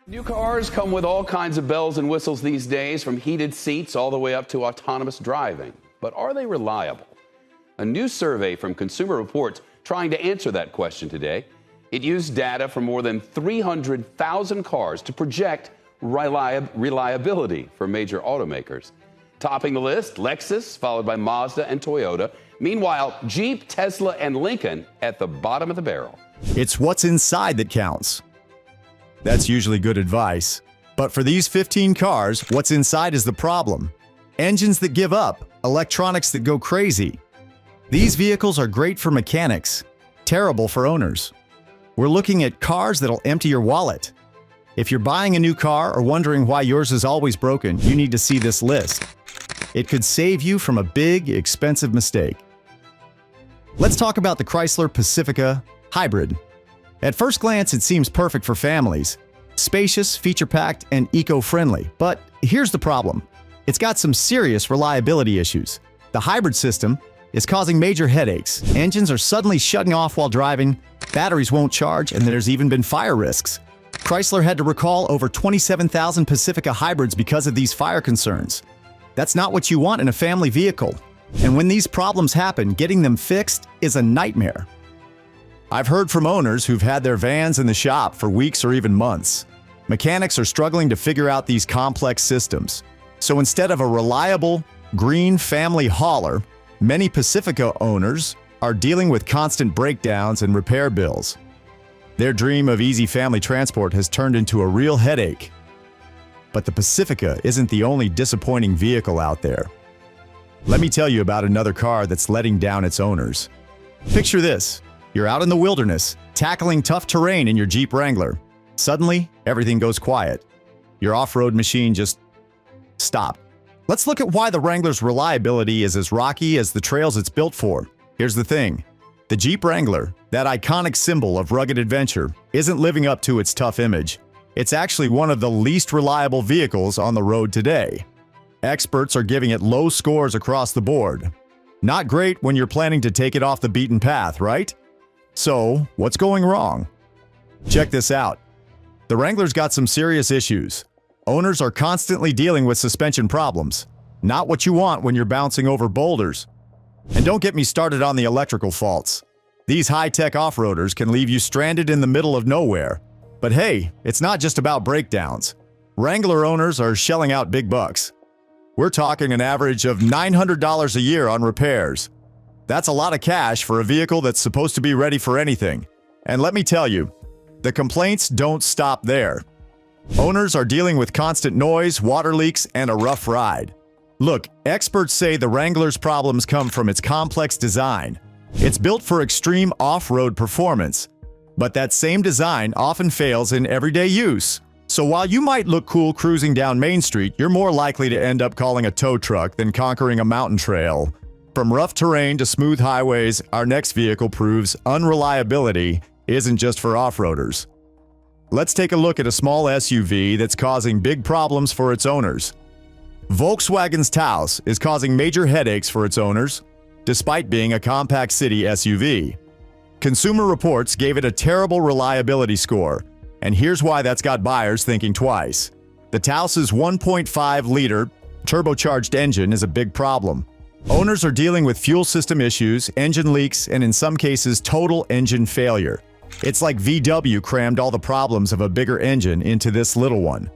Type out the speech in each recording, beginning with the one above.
New cars come with all kinds of bells and whistles these days, from heated seats all the way up to autonomous driving. But are they reliable? A new survey from Consumer Reports trying to answer that question today. It used data from more than 300,000 cars to project reliability for major automakers. Topping the list, Lexus, followed by Mazda and Toyota. Meanwhile, Jeep, Tesla, and Lincoln at the bottom of the barrel. It's what's inside that counts. That's usually good advice. But for these 15 cars, what's inside is the problem. Engines that give up, electronics that go crazy. These vehicles are great for mechanics, terrible for owners. We're looking at cars that'll empty your wallet. If you're buying a new car or wondering why yours is always broken, you need to see this list. It could save you from a big, expensive mistake. Let's talk about the Chrysler Pacifica Hybrid. At first glance, it seems perfect for families. Spacious, feature-packed, and eco-friendly. But here's the problem. It's got some serious reliability issues. The hybrid system is causing major headaches. Engines are suddenly shutting off while driving, batteries won't charge, and there's even been fire risks. Chrysler had to recall over 27,000 Pacifica hybrids because of these fire concerns. That's not what you want in a family vehicle. And when these problems happen, getting them fixed is a nightmare. I've heard from owners who've had their vans in the shop for weeks or even months. Mechanics are struggling to figure out these complex systems. So instead of a reliable, green family hauler, many Pacifica owners are dealing with constant breakdowns and repair bills. Their dream of easy family transport has turned into a real headache. But the Pacifica isn't the only disappointing vehicle out there. Let me tell you about another car that's letting down its owners. Picture this. You're out in the wilderness, tackling tough terrain in your Jeep Wrangler. Suddenly, everything goes quiet. Your off-road machine just stopped. Let's look at why the Wrangler's reliability is as rocky as the trails it's built for. Here's the thing. The Jeep Wrangler, that iconic symbol of rugged adventure, isn't living up to its tough image. It's actually one of the least reliable vehicles on the road today. Experts are giving it low scores across the board. Not great when you're planning to take it off the beaten path, right? So, what's going wrong? Check this out. The Wrangler's got some serious issues. Owners are constantly dealing with suspension problems. Not what you want when you're bouncing over boulders. And don't get me started on the electrical faults. These high-tech off-roaders can leave you stranded in the middle of nowhere. But hey, it's not just about breakdowns. Wrangler owners are shelling out big bucks. We're talking an average of $900 a year on repairs. That's a lot of cash for a vehicle that's supposed to be ready for anything. And let me tell you, the complaints don't stop there. Owners are dealing with constant noise, water leaks, and a rough ride. Look, experts say the Wrangler's problems come from its complex design. It's built for extreme off-road performance, but that same design often fails in everyday use. So while you might look cool cruising down Main Street, you're more likely to end up calling a tow truck than conquering a mountain trail. From rough terrain to smooth highways, our next vehicle proves unreliability isn't just for off-roaders. Let's take a look at a small SUV that's causing big problems for its owners. Volkswagen's Taos is causing major headaches for its owners, despite being a compact city SUV. Consumer Reports gave it a terrible reliability score, and here's why that's got buyers thinking twice. The Taos's 1.5-liter turbocharged engine is a big problem. Owners are dealing with fuel system issues, engine leaks, and in some cases, total engine failure. It's like VW crammed all the problems of a bigger engine into this little one.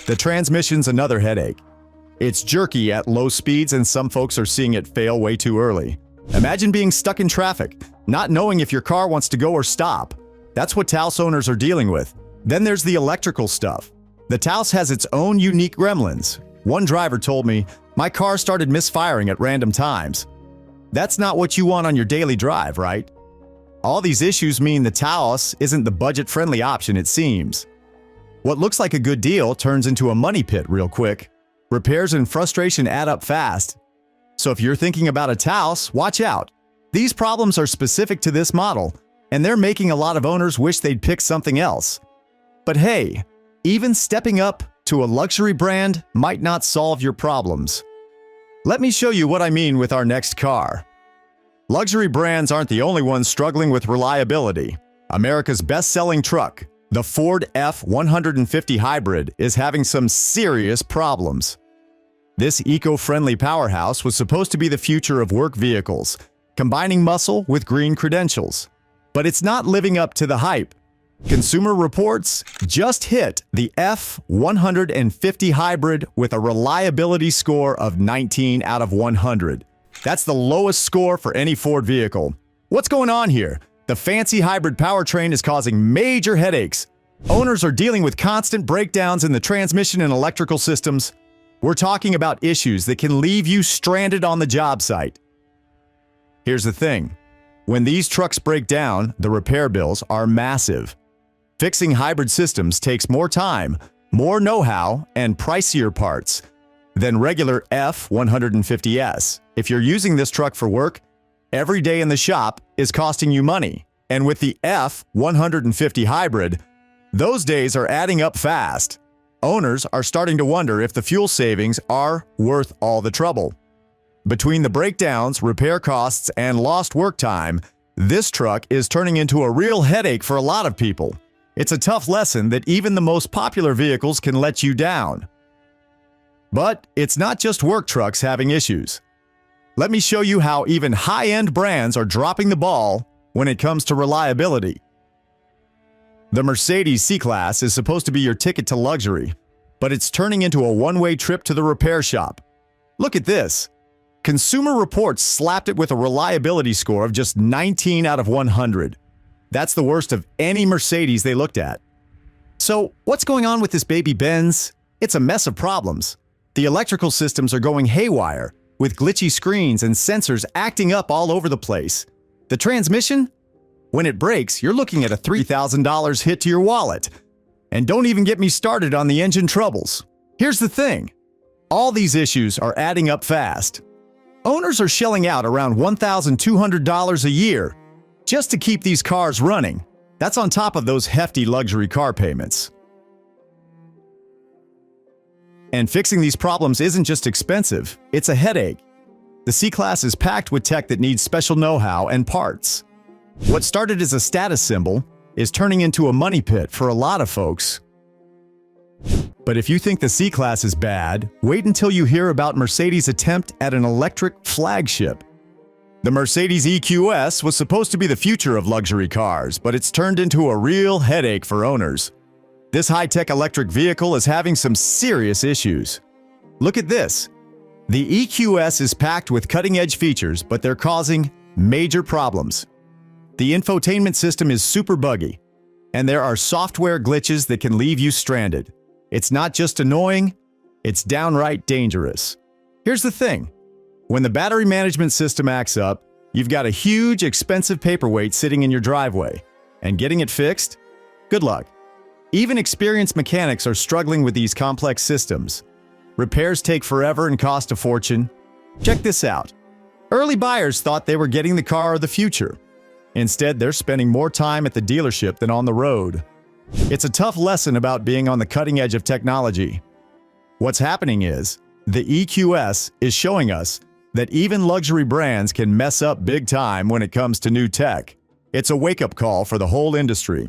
The transmission's another headache. It's jerky at low speeds, and some folks are seeing it fail way too early. Imagine being stuck in traffic, not knowing if your car wants to go or stop. That's what Taos owners are dealing with. Then there's the electrical stuff. The Taos has its own unique gremlins. One driver told me, "My car started misfiring at random times." That's not what you want on your daily drive, right? All these issues mean the Taos isn't the budget-friendly option it seems. What looks like a good deal turns into a money pit real quick. Repairs and frustration add up fast. So if you're thinking about a Taos, watch out. These problems are specific to this model, and they're making a lot of owners wish they'd pick something else. But hey, even stepping up to a luxury brand might not solve your problems. Let me show you what I mean with our next car. Luxury brands aren't the only ones struggling with reliability. America's best-selling truck, The Ford F-150 Hybrid is having some serious problems. This eco-friendly powerhouse was supposed to be the future of work vehicles, combining muscle with green credentials. But it's not living up to the hype. Consumer Reports just hit the F-150 Hybrid with a reliability score of 19 out of 100. That's the lowest score for any Ford vehicle. What's going on here? The fancy hybrid powertrain is causing major headaches. Owners are dealing with constant breakdowns in the transmission and electrical systems. We're talking about issues that can leave you stranded on the job site. Here's the thing. When these trucks break down, the repair bills are massive. Fixing hybrid systems takes more time, more know-how, and pricier parts than regular F-150S. If you're using this truck for work, every day in the shop is costing you money. And with the F-150 Hybrid, those days are adding up fast. Owners are starting to wonder if the fuel savings are worth all the trouble. Between the breakdowns, repair costs, and lost work time, this truck is turning into a real headache for a lot of people. It's a tough lesson that even the most popular vehicles can let you down. But it's not just work trucks having issues. Let me show you how even high-end brands are dropping the ball when it comes to reliability. The Mercedes C-Class is supposed to be your ticket to luxury, but it's turning into a one-way trip to the repair shop. Look at this. Consumer Reports slapped it with a reliability score of just 19 out of 100. That's the worst of any Mercedes they looked at. So, what's going on with this baby Benz? It's a mess of problems. The electrical systems are going haywire, with glitchy screens and sensors acting up all over the place. The transmission? When it breaks, you're looking at a $3,000 hit to your wallet. And don't even get me started on the engine troubles. Here's the thing. All these issues are adding up fast. Owners are shelling out around $1,200 a year just to keep these cars running. That's on top of those hefty luxury car payments. And fixing these problems isn't just expensive, it's a headache. The C-Class is packed with tech that needs special know-how and parts. What started as a status symbol is turning into a money pit for a lot of folks. But if you think the C-Class is bad, wait until you hear about Mercedes' attempt at an electric flagship. The Mercedes EQS was supposed to be the future of luxury cars, but it's turned into a real headache for owners. This high-tech electric vehicle is having some serious issues. Look at this. The EQS is packed with cutting-edge features, but they're causing major problems. The infotainment system is super buggy, and there are software glitches that can leave you stranded. It's not just annoying, it's downright dangerous. Here's the thing. When the battery management system acts up, you've got a huge, expensive paperweight sitting in your driveway, and getting it fixed? Good luck. Even experienced mechanics are struggling with these complex systems. Repairs take forever and cost a fortune. Check this out. Early buyers thought they were getting the car of the future. Instead, they're spending more time at the dealership than on the road. It's a tough lesson about being on the cutting edge of technology. What's happening is, the EQS is showing us that even luxury brands can mess up big time when it comes to new tech. It's a wake-up call for the whole industry.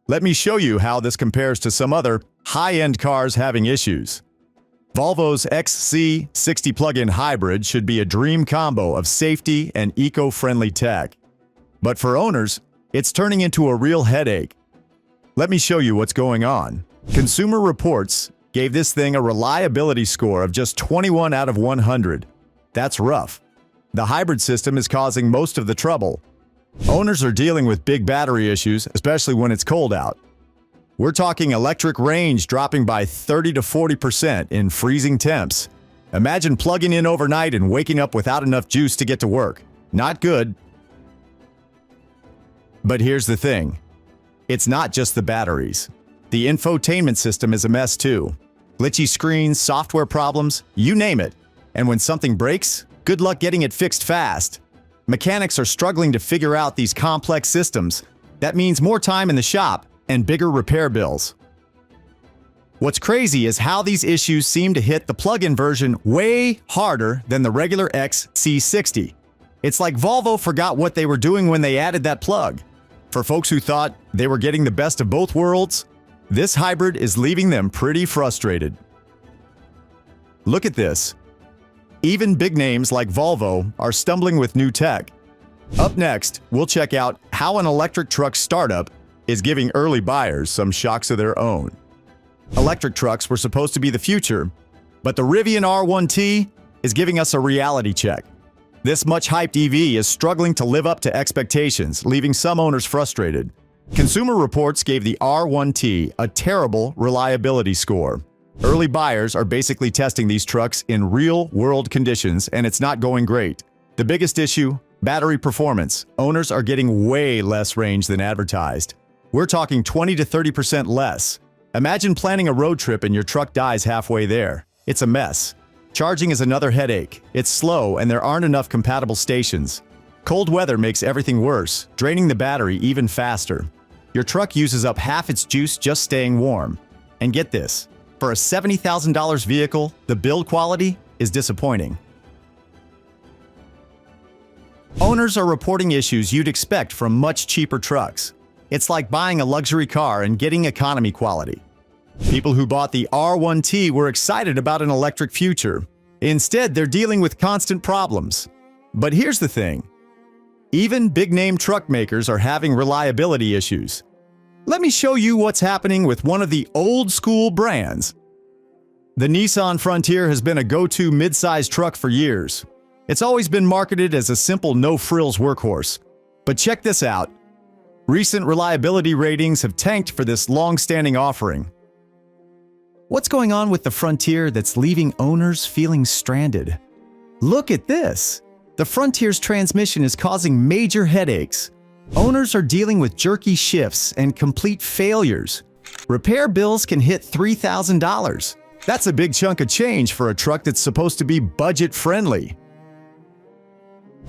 Let me show you how this compares to some other high-end cars having issues. Volvo's XC60 plug-in hybrid should be a dream combo of safety and eco-friendly tech. But for owners, it's turning into a real headache. Let me show you what's going on. Consumer Reports gave this thing a reliability score of just 21 out of 100. That's rough. The hybrid system is causing most of the trouble. Owners are dealing with big battery issues, especially when it's cold out. We're talking electric range dropping by 30 to 40% in freezing temps. Imagine plugging in overnight and waking up without enough juice to get to work. Not good. But here's the thing. It's not just the batteries. The infotainment system is a mess too. Glitchy screens, software problems, you name it. And when something breaks, good luck getting it fixed fast. Mechanics are struggling to figure out these complex systems. That means more time in the shop and bigger repair bills. What's crazy is how these issues seem to hit the plug-in version way harder than the regular XC60. It's like Volvo forgot what they were doing when they added that plug. For folks who thought they were getting the best of both worlds, this hybrid is leaving them pretty frustrated. Look at this. Even big names like Volvo are stumbling with new tech. Up next, we'll check out how an electric truck startup is giving early buyers some shocks of their own. Electric trucks were supposed to be the future, but the Rivian R1T is giving us a reality check. This much-hyped EV is struggling to live up to expectations, leaving some owners frustrated. Consumer Reports gave the R1T a terrible reliability score. Early buyers are basically testing these trucks in real-world conditions, and it's not going great. The biggest issue? Battery performance. Owners are getting way less range than advertised. We're talking 20 to 30% less. Imagine planning a road trip and your truck dies halfway there. It's a mess. Charging is another headache. It's slow and there aren't enough compatible stations. Cold weather makes everything worse, draining the battery even faster. Your truck uses up half its juice just staying warm. And get this, for a $70,000 vehicle, the build quality is disappointing. Owners are reporting issues you'd expect from much cheaper trucks. It's like buying a luxury car and getting economy quality. People who bought the R1T were excited about an electric future. Instead, they're dealing with constant problems. But here's the thing. Even big-name truck makers are having reliability issues. Let me show you what's happening with one of the old-school brands. The Nissan Frontier has been a go-to mid-size truck for years. It's always been marketed as a simple no-frills workhorse. But check this out. Recent reliability ratings have tanked for this long-standing offering. What's going on with the Frontier that's leaving owners feeling stranded? Look at this! The Frontier's transmission is causing major headaches. Owners are dealing with jerky shifts and complete failures. Repair bills can hit $3,000. That's a big chunk of change for a truck that's supposed to be budget-friendly.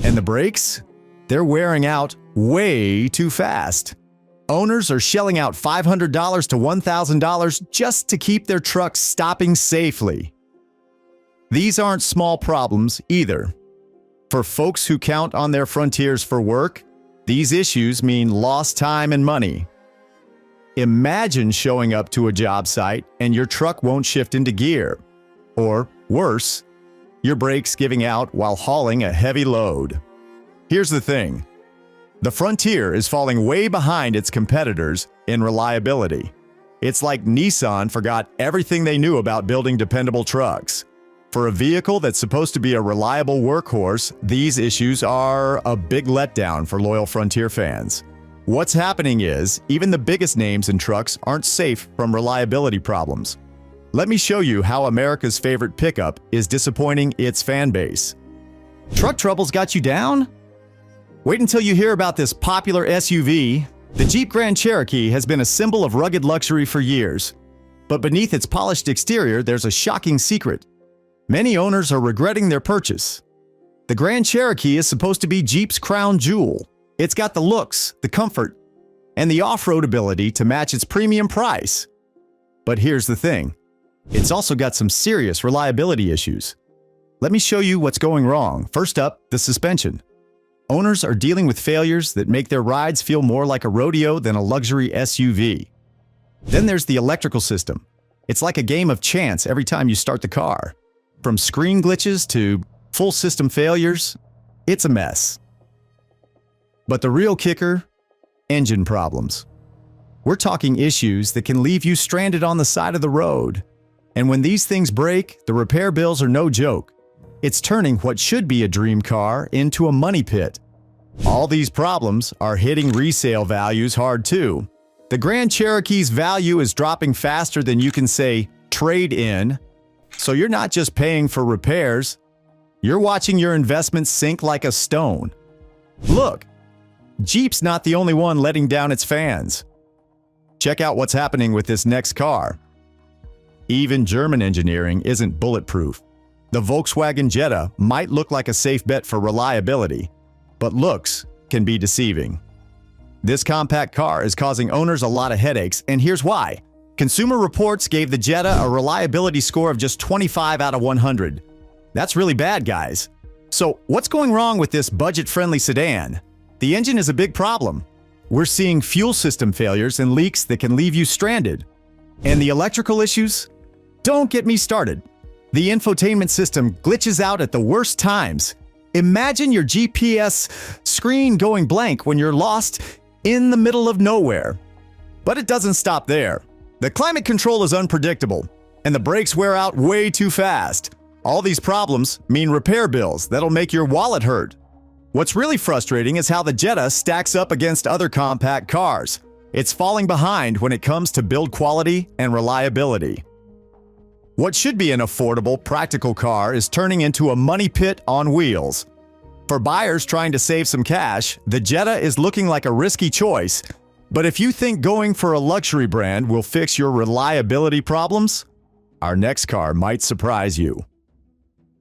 And the brakes? They're wearing out way too fast. Owners are shelling out $500 to $1,000 just to keep their trucks stopping safely. These aren't small problems either. For folks who count on their Frontiers for work, these issues mean lost time and money. Imagine showing up to a job site and your truck won't shift into gear. Or, worse, your brakes giving out while hauling a heavy load. Here's the thing. The Frontier is falling way behind its competitors in reliability. It's like Nissan forgot everything they knew about building dependable trucks. For a vehicle that's supposed to be a reliable workhorse, these issues are a big letdown for loyal Frontier fans. What's happening is, even the biggest names in trucks aren't safe from reliability problems. Let me show you how America's favorite pickup is disappointing its fan base. Truck troubles got you down? Wait until you hear about this popular SUV. The Jeep Grand Cherokee has been a symbol of rugged luxury for years. But beneath its polished exterior, there's a shocking secret. Many owners are regretting their purchase. The Grand Cherokee is supposed to be Jeep's crown jewel. It's got the looks, the comfort, and the off-road ability to match its premium price. But here's the thing. It's also got some serious reliability issues. Let me show you what's going wrong. First up, the suspension. Owners are dealing with failures that make their rides feel more like a rodeo than a luxury SUV. Then there's the electrical system. It's like a game of chance every time you start the car. From screen glitches to full system failures, it's a mess. But the real kicker? Engine problems. We're talking issues that can leave you stranded on the side of the road. And when these things break, the repair bills are no joke. It's turning what should be a dream car into a money pit. All these problems are hitting resale values hard too. The Grand Cherokee's value is dropping faster than you can say trade in. So you're not just paying for repairs, you're watching your investment sink like a stone. Look, Jeep's not the only one letting down its fans. Check out what's happening with this next car. Even German engineering isn't bulletproof. The Volkswagen Jetta might look like a safe bet for reliability, but looks can be deceiving. This compact car is causing owners a lot of headaches, and here's why. Consumer Reports gave the Jetta a reliability score of just 25 out of 100. That's really bad, guys. So what's going wrong with this budget-friendly sedan? The engine is a big problem. we're seeing fuel system failures and leaks that can leave you stranded. And the electrical issues? Don't get me started. The infotainment system glitches out at the worst times. Imagine your GPS screen going blank when you're lost in the middle of nowhere. But it doesn't stop there. The climate control is unpredictable, and the brakes wear out way too fast. All these problems mean repair bills that'll make your wallet hurt. What's really frustrating is how the Jetta stacks up against other compact cars. It's falling behind when it comes to build quality and reliability. What should be an affordable, practical car is turning into a money pit on wheels. For buyers trying to save some cash, the Jetta is looking like a risky choice. But if you think going for a luxury brand will fix your reliability problems, our next car might surprise you.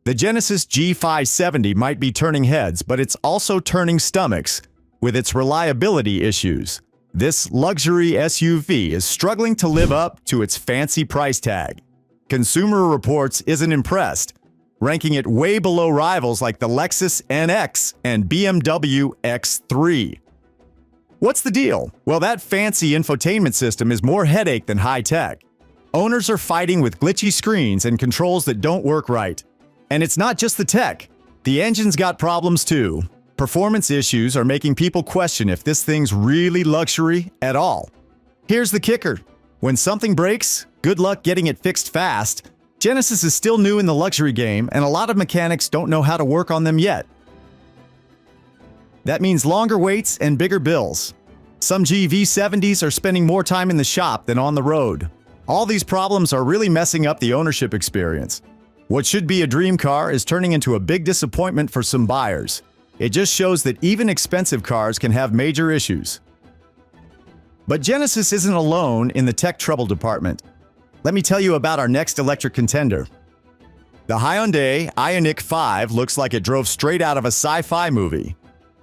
The Genesis G570 might be turning heads, but it's also turning stomachs with its reliability issues. This luxury SUV is struggling to live up to its fancy price tag. Consumer Reports isn't impressed, ranking it way below rivals like the Lexus NX and BMW X3. What's the deal? Well, that fancy infotainment system is more headache than high tech. Owners are fighting with glitchy screens and controls that don't work right. And it's not just the tech. The engine's got problems too. Performance issues are making people question if this thing's really luxury at all. Here's the kicker. When something breaks, good luck getting it fixed fast. Genesis is still new in the luxury game, and a lot of mechanics don't know how to work on them yet. That means longer waits and bigger bills. Some GV70s are spending more time in the shop than on the road. All these problems are really messing up the ownership experience. What should be a dream car is turning into a big disappointment for some buyers. It just shows that even expensive cars can have major issues. But Genesis isn't alone in the tech trouble department. Let me tell you about our next electric contender. The Hyundai Ioniq 5 looks like it drove straight out of a sci-fi movie.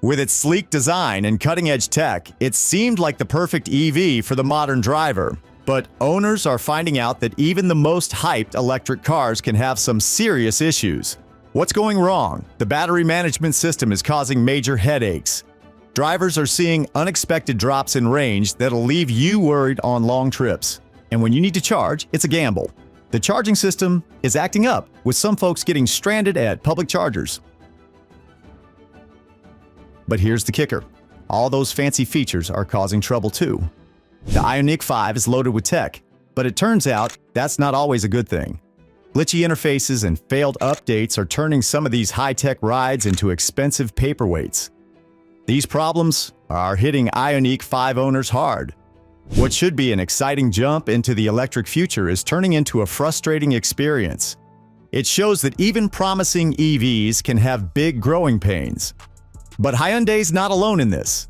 With its sleek design and cutting-edge tech, it seemed like the perfect EV for the modern driver. But owners are finding out that even the most hyped electric cars can have some serious issues. What's going wrong? The battery management system is causing major headaches. Drivers are seeing unexpected drops in range that'll leave you worried on long trips. And when you need to charge, it's a gamble. The charging system is acting up, with some folks getting stranded at public chargers. But here's the kicker. All those fancy features are causing trouble too. The Ioniq 5 is loaded with tech, but it turns out that's not always a good thing. Glitchy interfaces and failed updates are turning some of these high-tech rides into expensive paperweights. These problems are hitting Ioniq 5 owners hard. What should be an exciting jump into the electric future is turning into a frustrating experience. It shows that even promising EVs can have big growing pains. But Hyundai's not alone in this.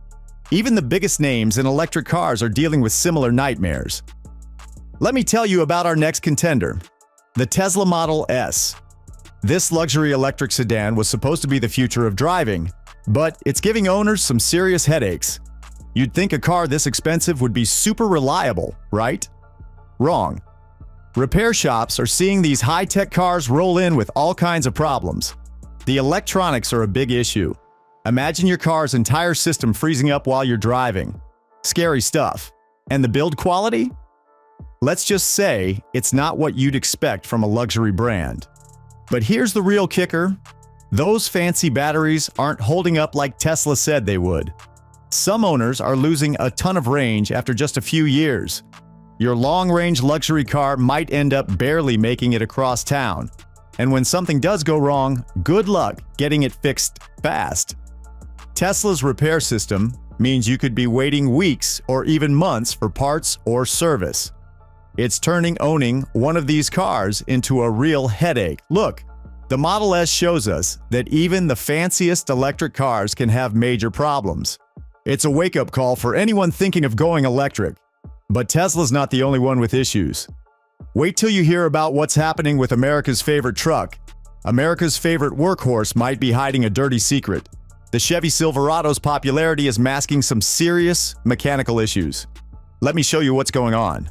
Even the biggest names in electric cars are dealing with similar nightmares. Let me tell you about our next contender, the Tesla Model S. This luxury electric sedan was supposed to be the future of driving, but it's giving owners some serious headaches. You'd think a car this expensive would be super reliable, right? Wrong. Repair shops are seeing these high-tech cars roll in with all kinds of problems. The electronics are a big issue. Imagine your car's entire system freezing up while you're driving. Scary stuff. And the build quality? Let's just say it's not what you'd expect from a luxury brand. But here's the real kicker. Those fancy batteries aren't holding up like Tesla said they would. Some owners are losing a ton of range after just a few years. Your long-range luxury car might end up barely making it across town. And when something does go wrong, good luck getting it fixed fast. Tesla's repair system means you could be waiting weeks or even months for parts or service. It's turning owning one of these cars into a real headache. Look, the Model S shows us that even the fanciest electric cars can have major problems. It's a wake-up call for anyone thinking of going electric. But Tesla's not the only one with issues. Wait till you hear about what's happening with America's favorite truck. America's favorite workhorse might be hiding a dirty secret. The Chevy Silverado's popularity is masking some serious mechanical issues. Let me show you what's going on.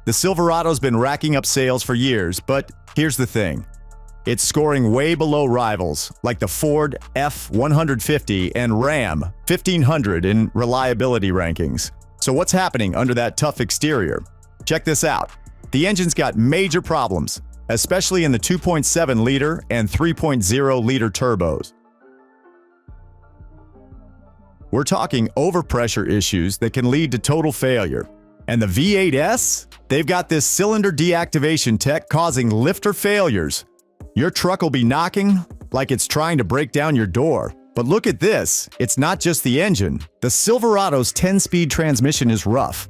The Silverado's been racking up sales for years, but here's the thing. It's scoring way below rivals like the Ford F-150 and Ram 1500 in reliability rankings. So what's happening under that tough exterior? Check this out. The engine's got major problems, especially in the 2.7-liter and 3.0-liter turbos. We're talking overpressure issues that can lead to total failure. And the V8S? They've got this cylinder deactivation tech causing lifter failures. Your truck will be knocking like it's trying to break down your door. But look at this, it's not just the engine. The Silverado's 10-speed transmission is rough.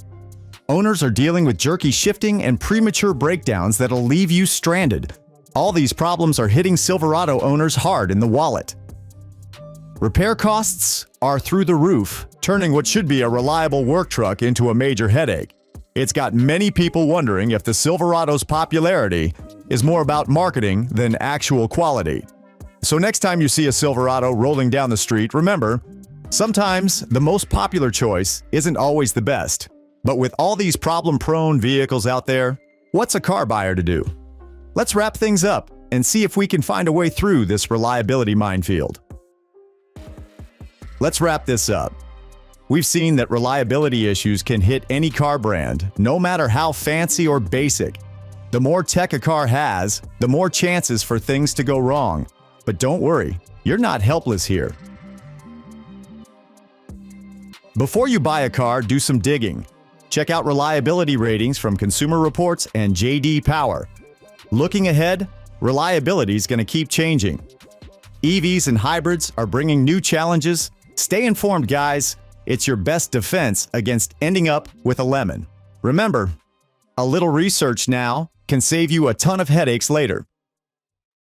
Owners are dealing with jerky shifting and premature breakdowns that'll leave you stranded. All these problems are hitting Silverado owners hard in the wallet. Repair costs are through the roof, turning what should be a reliable work truck into a major headache. It's got many people wondering if the Silverado's popularity is more about marketing than actual quality. So next time you see a Silverado rolling down the street, remember, sometimes the most popular choice isn't always the best. But with all these problem-prone vehicles out there, what's a car buyer to do? Let's wrap things up and see if we can find a way through this reliability minefield. Let's wrap this up. We've seen that reliability issues can hit any car brand, no matter how fancy or basic. The more tech a car has, the more chances for things to go wrong. But don't worry, you're not helpless here. Before you buy a car, do some digging. Check out reliability ratings from Consumer Reports and J.D. Power. Looking ahead, reliability is going to keep changing. EVs and hybrids are bringing new challenges. Stay informed, guys. It's your best defense against ending up with a lemon. Remember, a little research now can save you a ton of headaches later.